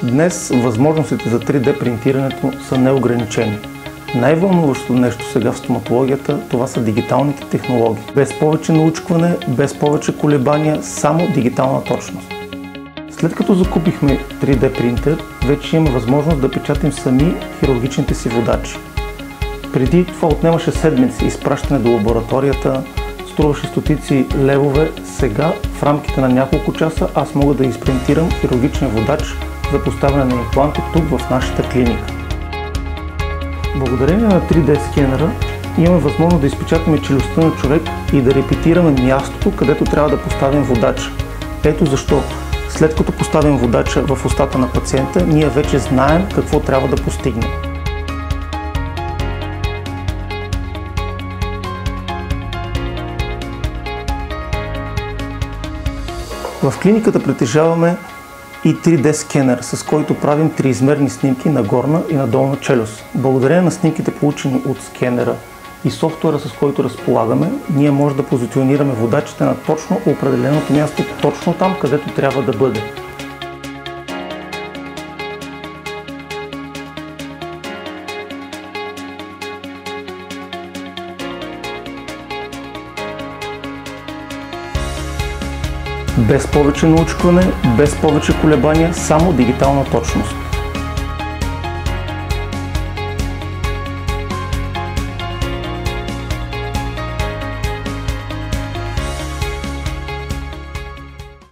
Днес възможностите за 3D принтирането са неограничени. Най-вълнуващото нещо сега в стоматологията, това са дигиталните технологии. Без повече научкване, без повече колебания, само дигитална точност. След като закупихме 3D принтер, вече имаме възможност да печатим сами хирургичните си водачи. Преди това отнемаше седмици изпращане до лабораторията, струваше стотици левове. Сега в рамките на няколко часа аз мога да изпринтирам хирургичен водач за поставяне на импланти тук в нашата клиника. Благодарение на 3D скенера имаме възможност да изпечатаме челюстта на човек и да репетираме мястото, където трябва да поставим водача. Ето защо, след като поставим водача в устата на пациента, ние вече знаем какво трябва да постигнем. В клиниката притежаваме и 3D скенер, с който правим триизмерни снимки на горна и на долна челюст. Благодарение на снимките, получени от скенера и софтуера, с който разполагаме, ние може да позиционираме водачите на точно определеното място, точно там, където трябва да бъде. Без повече научкване, без повече колебания, само дигитална точност.